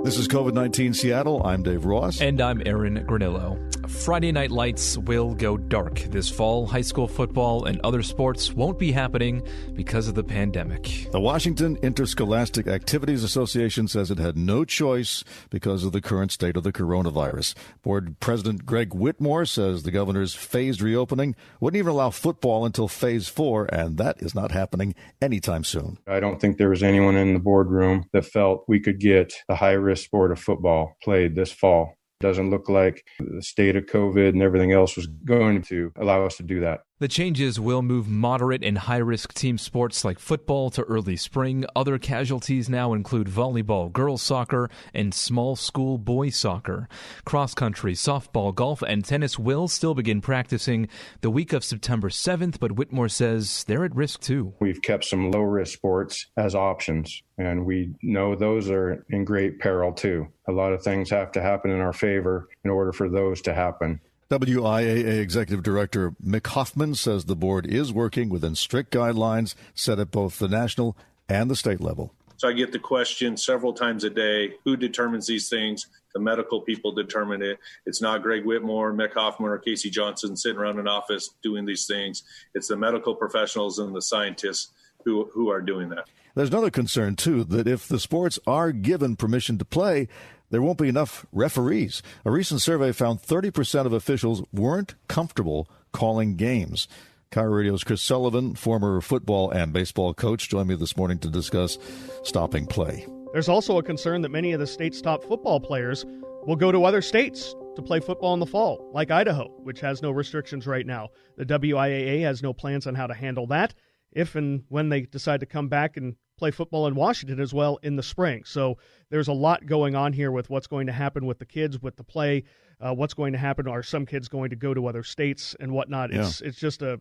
This is COVID-19 Seattle. I'm Dave Ross. And I'm Aaron Granillo. Friday night lights will go dark this fall. High school football and other sports won't be happening because of the pandemic. The Washington Interscholastic Activities Association says it had no choice because of the current state of the coronavirus. Board President Greg Whitmore says the governor's phased reopening wouldn't even allow football until phase 4, and that is not happening anytime soon. I don't think there was anyone in the boardroom that felt we could get the high-risk sport of football played this fall. Doesn't look like the state of COVID and everything else was going to allow us to do that. The changes will move moderate and high-risk team sports like football to early spring. Other casualties now include volleyball, girls soccer, and small school boys soccer. Cross-country, softball, golf, and tennis will still begin practicing the week of September 7th, but Whitmore says they're at risk too. We've kept some low-risk sports as options, and we know those are in great peril too. A lot of things have to happen in our favor in order for those to happen. WIAA Executive Director Mick Hoffman says the board is working within strict guidelines set at both the national and the state level. So I get the question several times a day, who determines these things? The medical people determine it. It's not Greg Whitmore, Mick Hoffman, or Casey Johnson sitting around an office doing these things. It's the medical professionals and the scientists who are doing that. There's another concern, too, that if the sports are given permission to play, there won't be enough referees. A recent survey found 30% of officials weren't comfortable calling games. KIRO Radio's Chris Sullivan, former football and baseball coach, joined me this morning to discuss stopping play. There's also a concern that many of the state's top football players will go to other states to play football in the fall, like Idaho, which has no restrictions right now. The WIAA has no plans on how to handle that if and when they decide to come back and play football in Washington as well in the spring. So there's a lot going on here with what's going to happen with the kids, with the play, what's going to happen. Are some kids going to go to other states and whatnot? Yeah. It's just a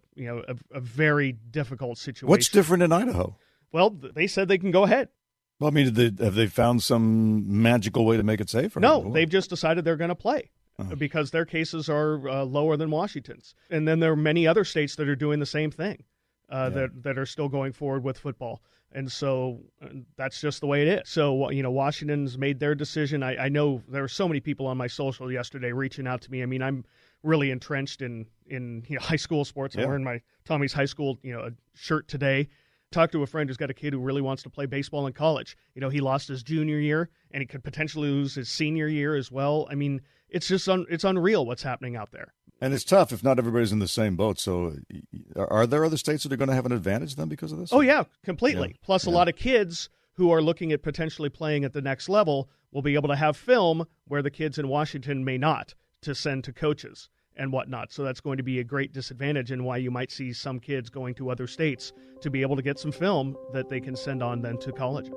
very difficult situation. What's different in Idaho? Well, they said they can go ahead. Well, I mean, have they found some magical way to make it safer? No, they've just decided they're going to play because their cases are lower than Washington's. And then there are many other states that are doing the same thing. That are still going forward with football. And so that's just the way it is. So, Washington's made their decision. I know there were so many people on my social yesterday reaching out to me. I mean, I'm really entrenched in high school sports. I'm wearing my Tommy's high school, shirt today. Talked to a friend who's got a kid who really wants to play baseball in college. He lost his junior year, and he could potentially lose his senior year as well. I mean, it's just it's unreal what's happening out there. And it's tough if not everybody's in the same boat. So are there other states that are going to have an advantage then because of this? Oh, yeah, completely. Yeah. Plus, a lot of kids who are looking at potentially playing at the next level will be able to have film where the kids in Washington may not, to send to coaches and whatnot. So that's going to be a great disadvantage, and why you might see some kids going to other states to be able to get some film that they can send on then to colleges.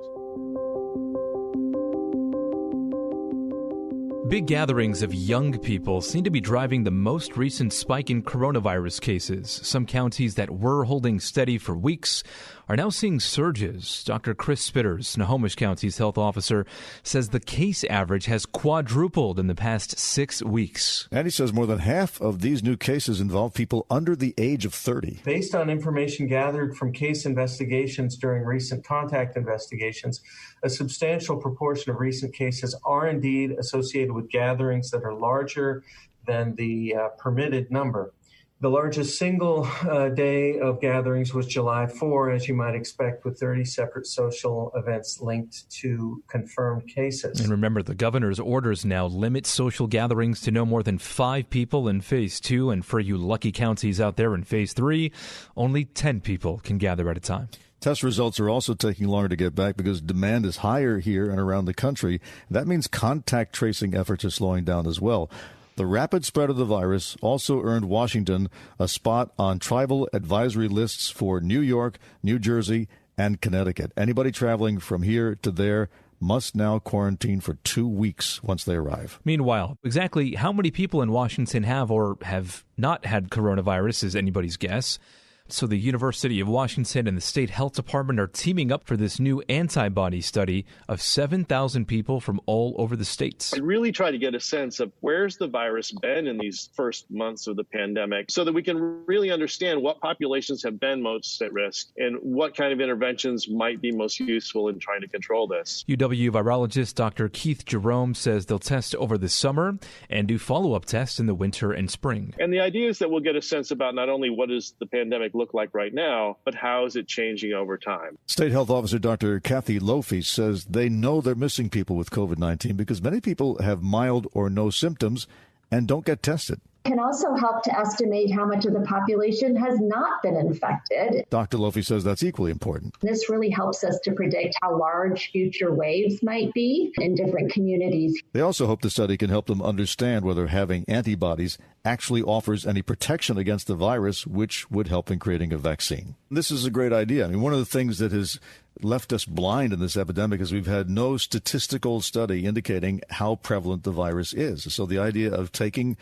Big gatherings of young people seem to be driving the most recent spike in coronavirus cases. Some counties that were holding steady for weeks are now seeing surges. Dr. Chris Spitters, Snohomish County's health officer, says the case average has quadrupled in the past 6 weeks. And he says more than half of these new cases involve people under the age of 30. Based on information gathered from case investigations during recent contact investigations, a substantial proportion of recent cases are indeed associated with gatherings that are larger than the permitted number. The largest single day of gatherings was July 4, as you might expect, with 30 separate social events linked to confirmed cases. And remember, the governor's orders now limit social gatherings to no more than 5 people in Phase 2. And for you lucky counties out there in Phase 3, only 10 people can gather at a time. Test results are also taking longer to get back because demand is higher here and around the country. That means contact tracing efforts are slowing down as well. The rapid spread of the virus also earned Washington a spot on tribal advisory lists for New York, New Jersey, and Connecticut. Anybody traveling from here to there must now quarantine for 2 weeks once they arrive. Meanwhile, exactly how many people in Washington have or have not had coronavirus is anybody's guess. So the University of Washington and the State Health Department are teaming up for this new antibody study of 7,000 people from all over the states. I really try to get a sense of where's the virus been in these first months of the pandemic so that we can really understand what populations have been most at risk and what kind of interventions might be most useful in trying to control this. UW virologist Dr. Keith Jerome says they'll test over the summer and do follow-up tests in the winter and spring. And the idea is that we'll get a sense about not only what does the pandemic look like right now, but how is it changing over time. State Health Officer Dr. Kathy Lofi says they know they're missing people with COVID-19 because many people have mild or no symptoms and don't get tested. Can also help to estimate how much of the population has not been infected. Dr. Lofi says that's equally important. This really helps us to predict how large future waves might be in different communities. They also hope the study can help them understand whether having antibodies actually offers any protection against the virus, which would help in creating a vaccine. This is a great idea. I mean, one of the things that has left us blind in this epidemic is we've had no statistical study indicating how prevalent the virus is. So the idea of taking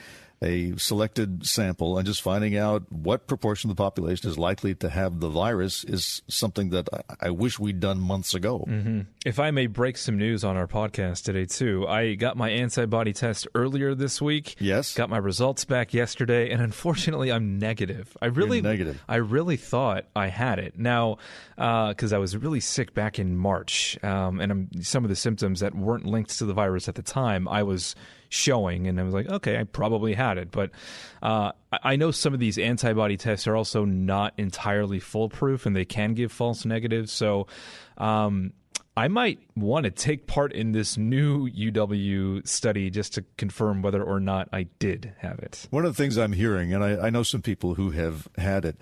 a selected sample and just finding out what proportion of the population is likely to have the virus is something that I wish we'd done months ago. Mm-hmm. If I may break some news on our podcast today, too, I got my antibody test earlier this week. Yes. Got my results back yesterday, and unfortunately, I'm negative. You're negative. I really thought I had it. Now, because I was really sick back in March, and some of the symptoms that weren't linked to the virus at the time, I was showing, and I was like, okay, I probably had it. But I know some of these antibody tests are also not entirely foolproof, and they can give false negatives. So I might want to take part in this new UW study just to confirm whether or not I did have it. One of the things I'm hearing, and I know some people who have had it,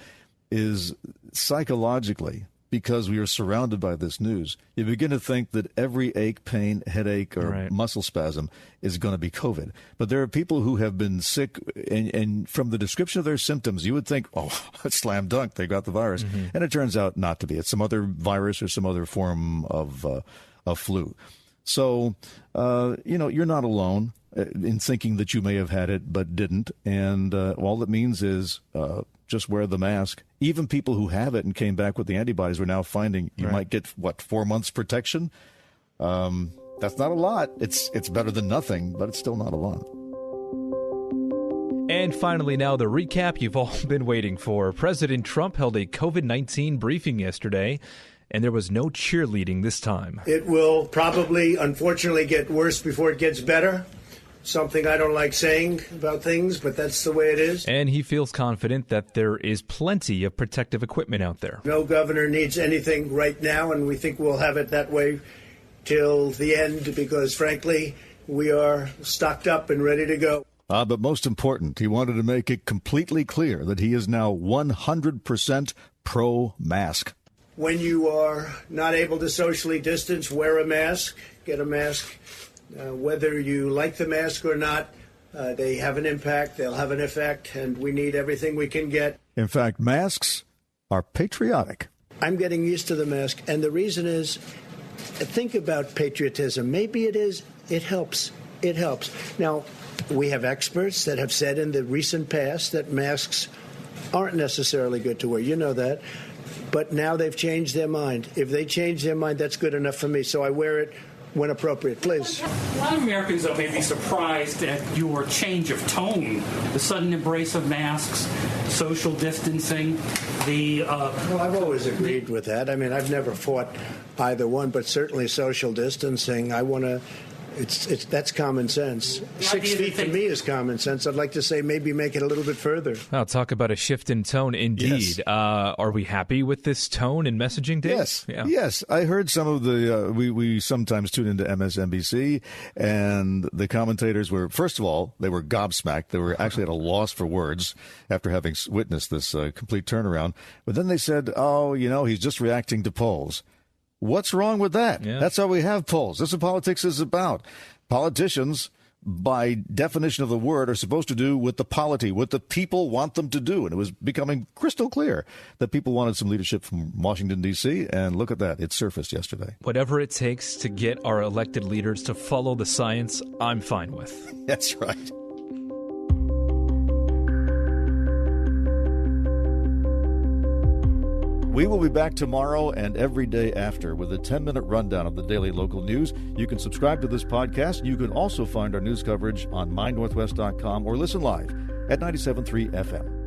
is psychologically, because we are surrounded by this news, you begin to think that every ache, pain, headache, or muscle spasm is going to be COVID. But there are people who have been sick, and from the description of their symptoms, you would think, oh, slam dunk, they got the virus. Mm-hmm. And it turns out not to be. It's some other virus or some other form of flu. So, you're not alone in thinking that you may have had it but didn't. And all it means is just wear the mask. Even people who have it and came back with the antibodies, we're now finding you might get, 4 months protection? That's not a lot. It's better than nothing, but it's still not a lot. And finally, now the recap you've all been waiting for. President Trump held a COVID-19 briefing yesterday, and there was no cheerleading this time. It will probably, unfortunately, get worse before it gets better. Something I don't like saying about things, but that's the way it is. And he feels confident that there is plenty of protective equipment out there. No governor needs anything right now, and we think we'll have it that way till the end because, frankly, we are stocked up and ready to go. But most important, he wanted to make it completely clear that he is now 100% pro-mask. When you are not able to socially distance, wear a mask, get a mask. Whether you like the mask or not, they have an impact, they'll have an effect, and we need everything we can get. In fact, masks are patriotic. I'm getting used to the mask, and the reason is, think about patriotism. Maybe it is, it helps. It helps. Now, we have experts that have said in the recent past that masks aren't necessarily good to wear. You know that. But now they've changed their mind. If they change their mind, that's good enough for me, so I wear it when appropriate, please. A lot of Americans, though, may be surprised at your change of tone, the sudden embrace of masks, social distancing, Well, I've always agreed with that. I mean, I've never fought either one, but certainly social distancing. I want to... That's common sense. 6 feet for me is common sense. I'd like to say maybe make it a little bit further. I'll talk about a shift in tone indeed. Yes. Are we happy with this tone and messaging, Dave? Yes. Yeah. Yes. I heard some of the, we sometimes tune into MSNBC, and the commentators were, first of all, they were gobsmacked. They were actually at a loss for words after having witnessed this complete turnaround. But then they said, oh, he's just reacting to polls. What's wrong with that? Yeah. That's how we have polls. That's what politics is about. Politicians, by definition of the word, are supposed to do what the people want them to do. And it was becoming crystal clear that people wanted some leadership from Washington, D.C., and look at that. It surfaced yesterday. Whatever it takes to get our elected leaders to follow the science, I'm fine with. That's right. We will be back tomorrow and every day after with a 10-minute rundown of the daily local news. You can subscribe to this podcast. You can also find our news coverage on mynorthwest.com or listen live at 97.3 FM.